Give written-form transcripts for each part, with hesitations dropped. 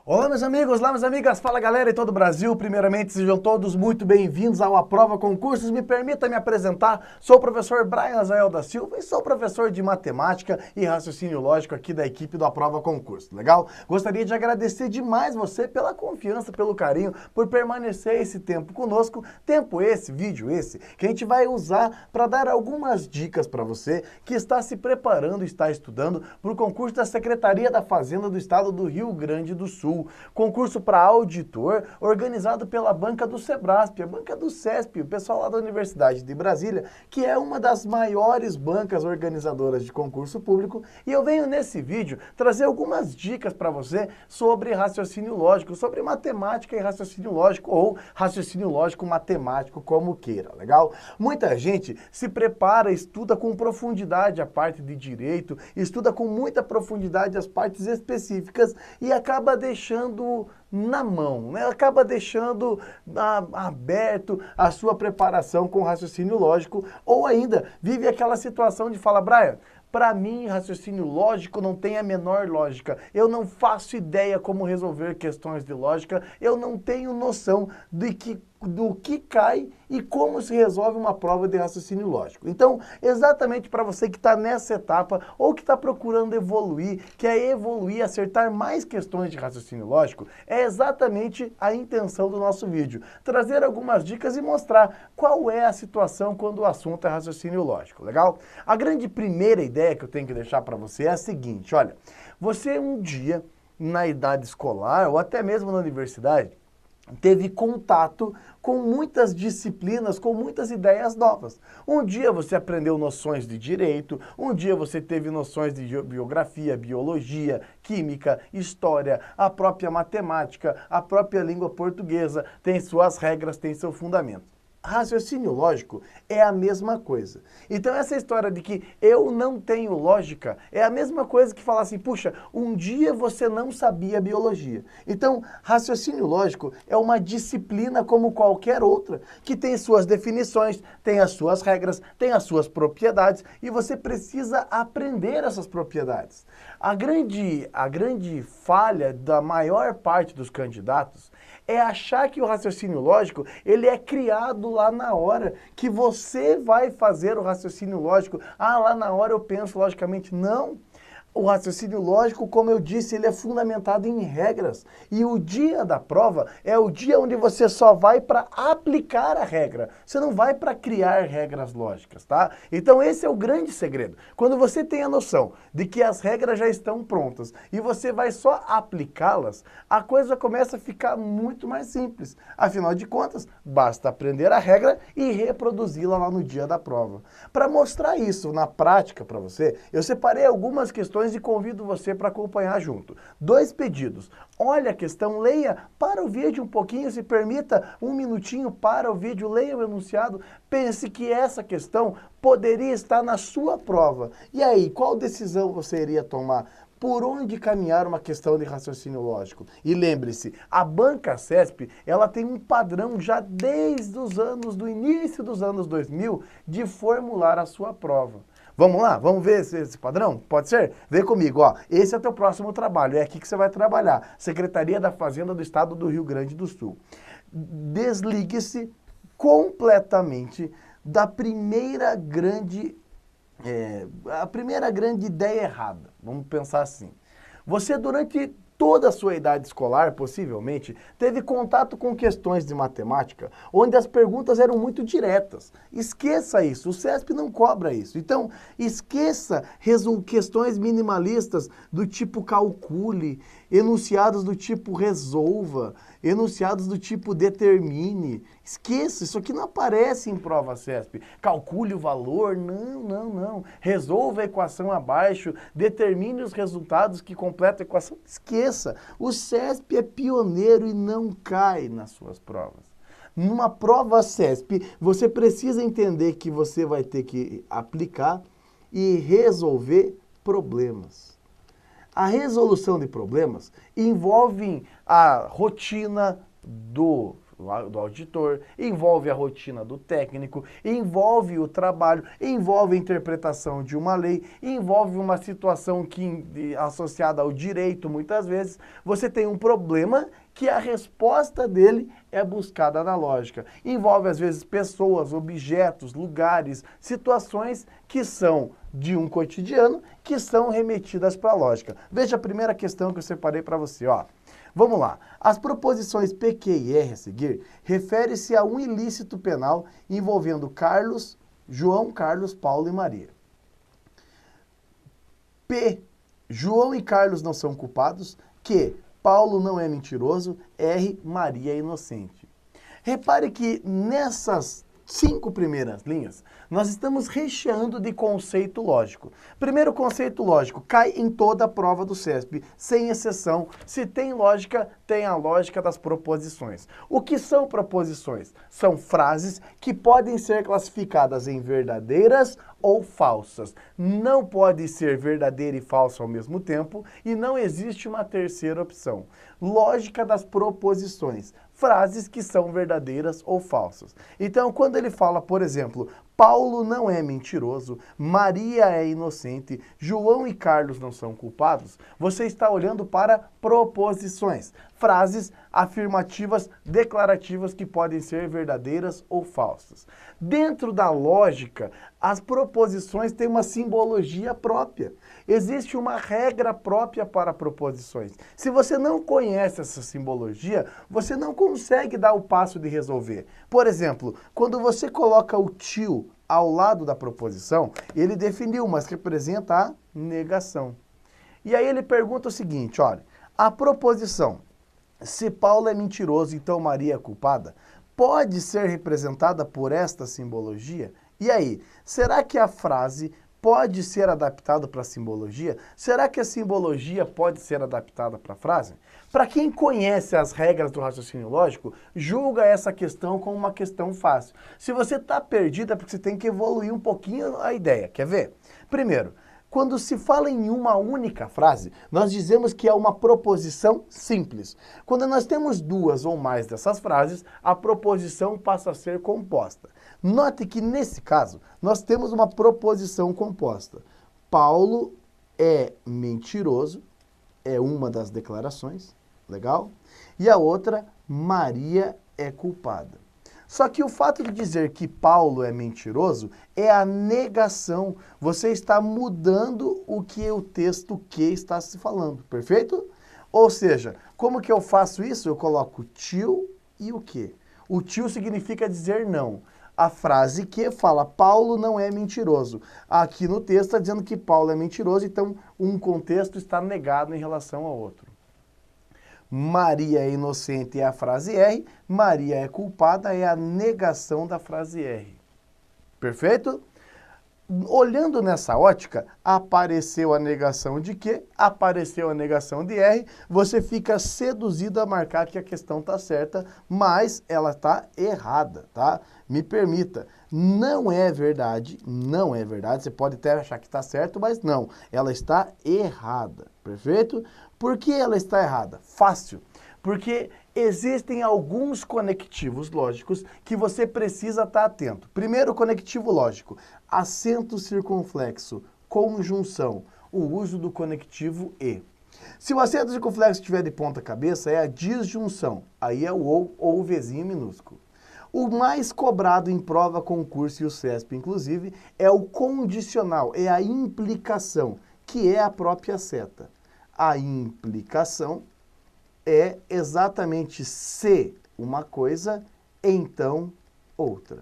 Olá meus amigos, olá minhas amigas, fala galera em todo o Brasil. Primeiramente sejam todos muito bem-vindos ao Aprova Concursos. Me permita me apresentar, sou o professor Brian Azael da Silva e sou professor de Matemática e Raciocínio Lógico aqui da equipe do Aprova Concurso, legal? Gostaria de agradecer demais você pela confiança, pelo carinho, por permanecer esse tempo conosco, vídeo esse, que a gente vai usar para dar algumas dicas para você que está se preparando, está estudando para o concurso da Secretaria da Fazenda do Estado do Rio Grande do Sul. Concurso para auditor, organizado pela banca do Sebrasp, a banca do CESP, o pessoal lá da Universidade de Brasília, que é uma das maiores bancas organizadoras de concurso público, e eu venho nesse vídeo trazer algumas dicas para você sobre raciocínio lógico, sobre matemática e raciocínio lógico, ou raciocínio lógico matemático, como queira, legal? Muita gente se prepara, estuda com profundidade a parte de direito, estuda com muita profundidade as partes específicas e acaba deixando na mão, né? Acaba deixando aberto a sua preparação com raciocínio lógico, ou ainda vive aquela situação de falar, Brian, para mim, raciocínio lógico não tem a menor lógica. Eu não faço ideia como resolver questões de lógica, eu não tenho noção do que cai e como se resolve uma prova de raciocínio lógico. Então, exatamente para você que está nessa etapa ou que está procurando evoluir, quer evoluir, acertar mais questões de raciocínio lógico, é exatamente a intenção do nosso vídeo. Trazer algumas dicas e mostrar qual é a situação quando o assunto é raciocínio lógico, legal? A grande primeira ideia que eu tenho que deixar para você é a seguinte, olha, você um dia, na idade escolar ou até mesmo na universidade, teve contato com muitas disciplinas, com muitas ideias novas. Um dia você aprendeu noções de direito, um dia você teve noções de biografia, biologia, química, história, a própria matemática, a própria língua portuguesa, tem suas regras, tem seu fundamento. Raciocínio lógico é a mesma coisa. Então essa história de que eu não tenho lógica é a mesma coisa que falar assim, puxa, um dia você não sabia biologia. Então, raciocínio lógico é uma disciplina como qualquer outra, que tem suas definições, tem as suas regras, tem as suas propriedades e você precisa aprender essas propriedades. A grande falha da maior parte dos candidatos é achar que o raciocínio lógico, ele é criado lá na hora, que você vai fazer o raciocínio lógico. Ah, lá na hora eu penso logicamente. Não. O raciocínio lógico, como eu disse, ele é fundamentado em regras. E o dia da prova é o dia onde você só vai para aplicar a regra. Você não vai para criar regras lógicas, tá? Então esse é o grande segredo. Quando você tem a noção de que as regras já estão prontas e você vai só aplicá-las, a coisa começa a ficar muito mais simples. Afinal de contas, basta aprender a regra e reproduzi-la lá no dia da prova. Para mostrar isso na prática para você, eu separei algumas questões e convido você para acompanhar junto. 2 pedidos. Olha a questão, leia, para o vídeo um pouquinho, se permita um minutinho para o vídeo, leia o enunciado, pense que essa questão poderia estar na sua prova. E aí, qual decisão você iria tomar? Por onde caminhar uma questão de raciocínio lógico? E lembre-se, a banca CESP, ela tem um padrão já desde do início dos anos 2000 de formular a sua prova. Vamos lá? Vamos ver esse padrão? Pode ser? Vem comigo, ó. Esse é o teu próximo trabalho, é aqui que você vai trabalhar. Secretaria da Fazenda do Estado do Rio Grande do Sul. Desligue-se completamente da primeira grande ideia errada. Vamos pensar assim. Você, durante toda a sua idade escolar, possivelmente, teve contato com questões de matemática, onde as perguntas eram muito diretas. Esqueça isso, o CESP não cobra isso. Então, esqueça questões minimalistas do tipo calcule, enunciados do tipo resolva, enunciados do tipo determine. Esqueça, isso aqui não aparece em prova CESP. Calcule o valor, não. Resolva a equação abaixo, determine os resultados que completam a equação. Esqueça, o CESP é pioneiro e não cai nas suas provas. Numa prova CESP, você precisa entender que você vai ter que aplicar e resolver problemas. A resolução de problemas envolve a rotina do auditor, envolve a rotina do técnico, envolve o trabalho, envolve a interpretação de uma lei, envolve uma situação associada ao direito, muitas vezes. Você tem um problema que a resposta dele é buscada na lógica. Envolve, às vezes, pessoas, objetos, lugares, situações que são de um cotidiano, que são remetidas para a lógica. Veja a primeira questão que eu separei para você, ó. Vamos lá. As proposições P, Q e R a seguir refere-se a um ilícito penal envolvendo João, Carlos, Paulo e Maria. P, João e Carlos não são culpados. Q, Paulo não é mentiroso. R, Maria é inocente. Repare que nessas 5 primeiras linhas, nós estamos recheando de conceito lógico. Primeiro conceito lógico, cai em toda a prova do CESP, sem exceção. Se tem lógica, tem a lógica das proposições. O que são proposições? São frases que podem ser classificadas em verdadeiras ou falsas. Não pode ser verdadeira e falsa ao mesmo tempo e não existe uma terceira opção. Lógica das proposições. Frases que são verdadeiras ou falsas. Então, quando ele fala, por exemplo, Paulo não é mentiroso, Maria é inocente, João e Carlos não são culpados, você está olhando para proposições, frases afirmativas, declarativas que podem ser verdadeiras ou falsas. Dentro da lógica, as proposições têm uma simbologia própria. Existe uma regra própria para proposições. Se você não conhece essa simbologia, você não consegue dar o passo de resolver. Por exemplo, quando você coloca o tio ao lado da proposição, ele definiu, mas representa a negação. E aí ele pergunta o seguinte, olha, a proposição, se Paulo é mentiroso, então Maria é culpada, pode ser representada por esta simbologia? E aí, será que a frase pode ser adaptada para a simbologia? Será que a simbologia pode ser adaptada para a frase? Para quem conhece as regras do raciocínio lógico, julga essa questão como uma questão fácil. Se você está perdido é porque você tem que evoluir um pouquinho a ideia. Quer ver? Primeiro, quando se fala em uma única frase, nós dizemos que é uma proposição simples. Quando nós temos 2 ou mais dessas frases, a proposição passa a ser composta. Note que nesse caso, nós temos uma proposição composta. Paulo é mentiroso, é uma das declarações, legal? E a outra, Maria é culpada. Só que o fato de dizer que Paulo é mentiroso é a negação. Você está mudando o que o texto que está se falando, perfeito? Ou seja, como que eu faço isso? Eu coloco tio e o que? O tio significa dizer não. A frase que fala Paulo não é mentiroso. Aqui no texto está dizendo que Paulo é mentiroso, então um contexto está negado em relação ao outro. Maria é inocente é a frase R, Maria é culpada é a negação da frase R. Perfeito? Olhando nessa ótica, apareceu a negação de Q, apareceu a negação de R, você fica seduzido a marcar que a questão está certa, mas ela está errada, tá? Me permita, não é verdade, você pode até achar que está certo, mas não, ela está errada, perfeito? Por que ela está errada? Fácil. Porque existem alguns conectivos lógicos que você precisa estar atento. Primeiro, conectivo lógico, acento circunflexo, conjunção, o uso do conectivo e. Se o acento circunflexo estiver de ponta cabeça, é a disjunção, aí é o ou o Vzinho minúsculo. O mais cobrado em prova, concurso e o CESP, inclusive, é o condicional, é a implicação, que é a própria seta. A implicação é exatamente se uma coisa, então outra.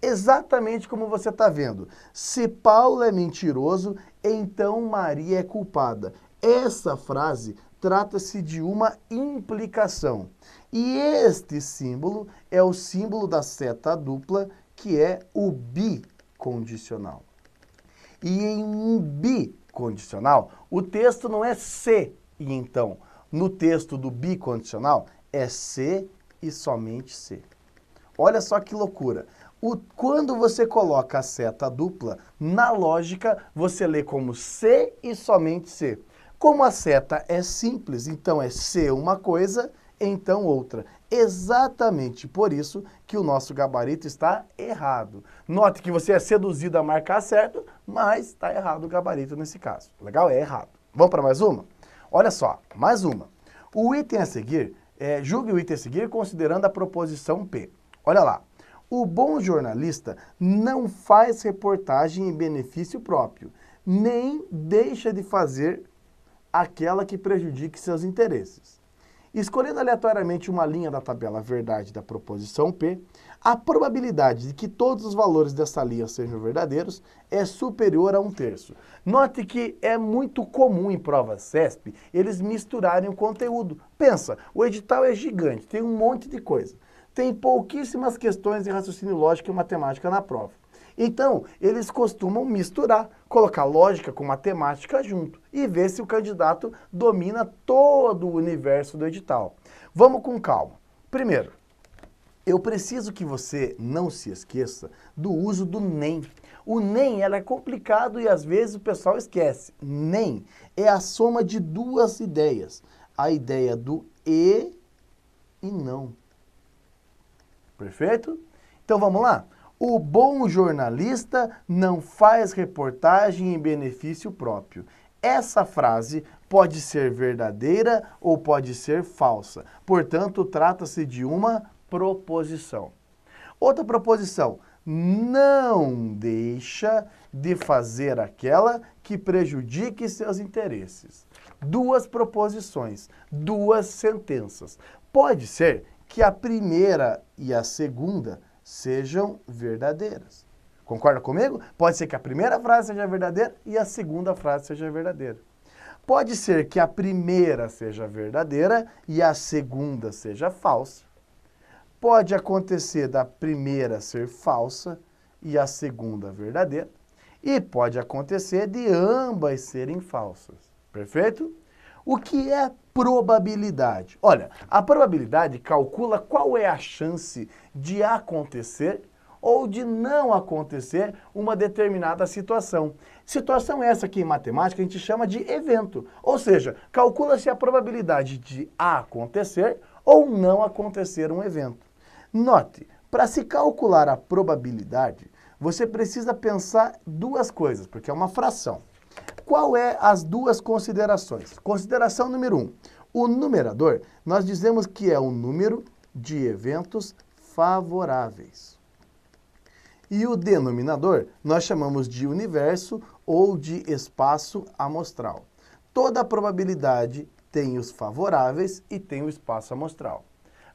Exatamente como você está vendo. Se Paulo é mentiroso, então Maria é culpada. Essa frase trata-se de uma implicação. E este símbolo é o símbolo da seta dupla, que é o bicondicional. E em um bicondicional, o texto não é se e então. No texto do bicondicional, é se e somente se. Olha só que loucura. Quando você coloca a seta dupla, na lógica, você lê como se e somente se. Como a seta é simples, então é se uma coisa, então outra. Exatamente por isso que o nosso gabarito está errado. Note que você é seduzido a marcar certo, mas está errado o gabarito nesse caso. Legal? É errado. Vamos para mais uma? Olha só, mais uma. O item a seguir, julgue o item a seguir considerando a proposição P. Olha lá. O bom jornalista não faz reportagem em benefício próprio, nem deixa de fazer aquela que prejudique seus interesses. Escolhendo aleatoriamente uma linha da tabela verdade da proposição P, a probabilidade de que todos os valores dessa linha sejam verdadeiros é superior a 1/3. Note que é muito comum em provas CESP eles misturarem o conteúdo. Pensa, o edital é gigante, tem um monte de coisa. Tem pouquíssimas questões de raciocínio lógico e matemática na prova. Então, eles costumam misturar, colocar lógica com matemática junto e ver se o candidato domina todo o universo do edital. Vamos com calma. Primeiro, eu preciso que você não se esqueça do uso do NEM. O NEM ela é complicado e às vezes o pessoal esquece. NEM é a soma de duas ideias. A ideia do e não. Perfeito? Então vamos lá? O bom jornalista não faz reportagem em benefício próprio. Essa frase pode ser verdadeira ou pode ser falsa. Portanto, trata-se de uma proposição. Outra proposição, não deixa de fazer aquela que prejudique seus interesses. Duas proposições, duas sentenças. Pode ser que a primeira e a segunda sejam verdadeiras. Concorda comigo? Pode ser que a primeira frase seja verdadeira e a segunda frase seja verdadeira. Pode ser que a primeira seja verdadeira e a segunda seja falsa. Pode acontecer da primeira ser falsa e a segunda verdadeira. E pode acontecer de ambas serem falsas. Perfeito? O que é probabilidade? Olha, a probabilidade calcula qual é a chance de acontecer ou de não acontecer uma determinada situação. Situação essa que em matemática a gente chama de evento. Ou seja, calcula-se a probabilidade de acontecer ou não acontecer um evento. Note, para se calcular a probabilidade, você precisa pensar duas coisas, porque é uma fração. Qual é as duas considerações? Consideração número 1. O numerador, nós dizemos que é o número de eventos favoráveis. E o denominador, nós chamamos de universo ou de espaço amostral. Toda a probabilidade tem os favoráveis e tem o espaço amostral.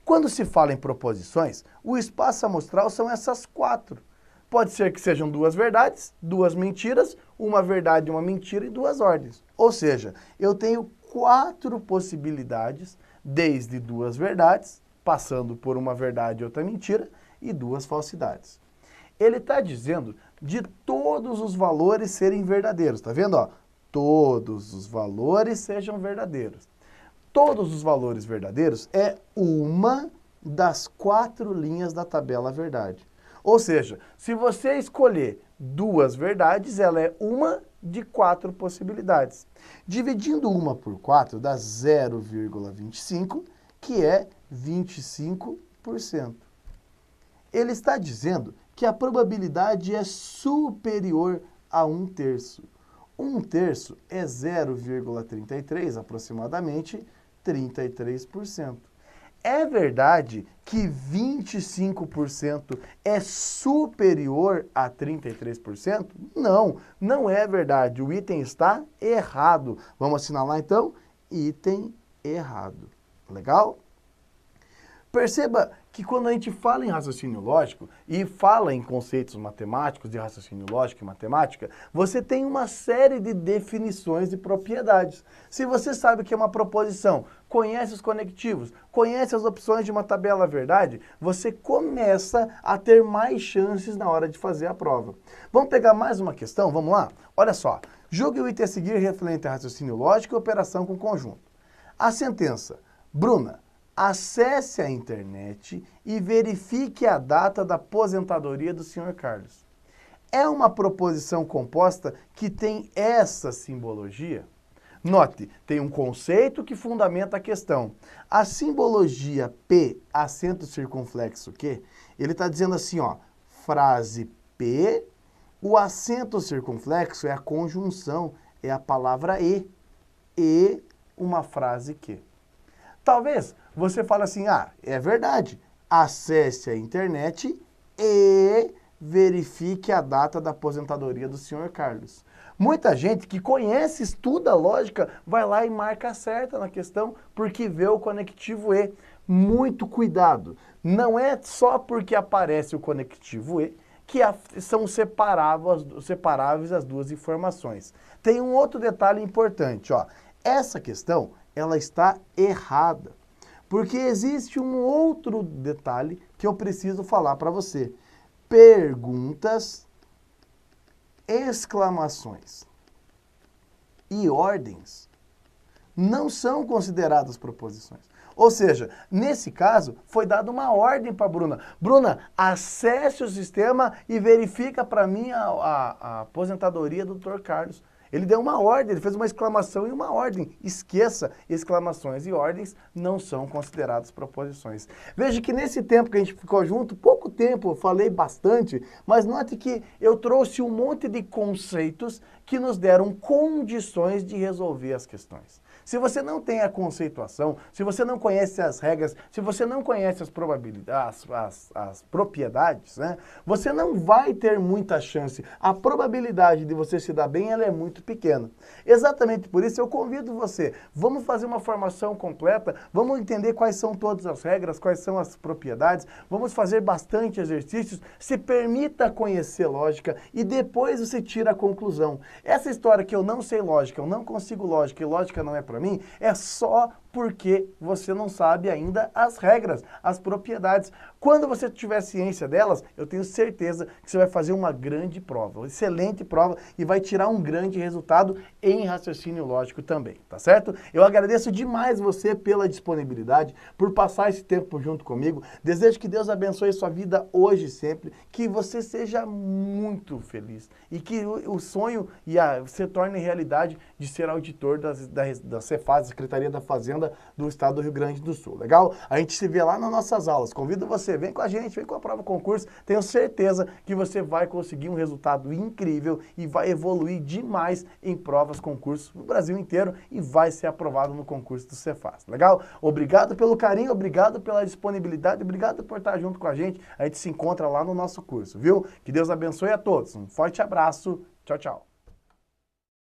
Quando se fala em proposições, o espaço amostral são essas quatro. Pode ser que sejam duas verdades, duas mentiras, uma verdade e uma mentira e duas ordens. Ou seja, eu tenho 4 possibilidades, desde duas verdades, passando por uma verdade e outra mentira, e duas falsidades. Ele está dizendo de todos os valores serem verdadeiros, tá vendo? Ó? Todos os valores sejam verdadeiros. Todos os valores verdadeiros é uma das 4 linhas da tabela verdade. Ou seja, se você escolher duas verdades, ela é uma de 4 possibilidades. Dividindo uma por 4 dá 0,25, que é 25%. Ele está dizendo que a probabilidade é superior a 1/3. 1/3 é 0,33, aproximadamente 33%. É verdade que 25% é superior a 33%? Não, não é verdade. O item está errado. Vamos assinalar então? Item errado. Legal? Perceba que quando a gente fala em raciocínio lógico e fala em conceitos matemáticos de raciocínio lógico e matemática, você tem uma série de definições e propriedades. Se você sabe o que é uma proposição, conhece os conectivos, conhece as opções de uma tabela verdade, você começa a ter mais chances na hora de fazer a prova. Vamos pegar mais uma questão? Vamos lá? Olha só. Julgue o item a seguir referente a raciocínio lógico e operação com conjunto. A sentença. Bruna, acesse a internet e verifique a data da aposentadoria do Sr. Carlos. É uma proposição composta que tem essa simbologia? Note, tem um conceito que fundamenta a questão. A simbologia P, acento circunflexo Q, ele está dizendo assim, ó, frase P, o acento circunflexo é a conjunção, é a palavra e uma frase Q. Talvez você fale assim, é verdade, acesse a internet e verifique a data da aposentadoria do senhor Carlos. Muita gente que conhece, estuda a lógica, vai lá e marca certa na questão porque vê o conectivo E. Muito cuidado, não é só porque aparece o conectivo E que são separáveis as duas informações. Tem um outro detalhe importante, ó. Essa questão, ela está errada, porque existe um outro detalhe que eu preciso falar para você. Perguntas, exclamações e ordens não são consideradas proposições. Ou seja, nesse caso, foi dada uma ordem para a Bruna. Bruna, acesse o sistema e verifica para mim a aposentadoria do Dr. Carlos. Ele deu uma ordem, ele fez uma exclamação e uma ordem. Esqueça, exclamações e ordens não são consideradas proposições. Veja que nesse tempo que a gente ficou junto, pouco tempo, eu falei bastante, mas note que eu trouxe um monte de conceitos que nos deram condições de resolver as questões. Se você não tem a conceituação, se você não conhece as regras, se você não conhece as probabilidades, as propriedades, né, você não vai ter muita chance. A probabilidade de você se dar bem, ela é muito pequena. Exatamente por isso eu convido você, vamos fazer uma formação completa, vamos entender quais são todas as regras, quais são as propriedades, vamos fazer bastante exercícios, se permita conhecer lógica e depois você tira a conclusão. Essa história que eu não sei lógica, eu não consigo lógica e lógica não é para mim, é só porque você não sabe ainda as regras, as propriedades. Quando você tiver ciência delas, eu tenho certeza que você vai fazer uma grande prova, uma excelente prova e vai tirar um grande resultado em raciocínio lógico também, tá certo? Eu agradeço demais você pela disponibilidade, por passar esse tempo junto comigo. Desejo que Deus abençoe sua vida hoje e sempre, que você seja muito feliz e que o sonho se torne realidade de ser auditor da Cefaz, Secretaria da Fazenda do Estado do Rio Grande do Sul, legal? A gente se vê lá nas nossas aulas, convido você, vem com a gente, vem com a prova concurso, tenho certeza que você vai conseguir um resultado incrível e vai evoluir demais em provas, concursos no Brasil inteiro e vai ser aprovado no concurso do Cefaz, legal? Obrigado pelo carinho, obrigado pela disponibilidade, obrigado por estar junto com a gente se encontra lá no nosso curso, viu? Que Deus abençoe a todos, um forte abraço, tchau, tchau.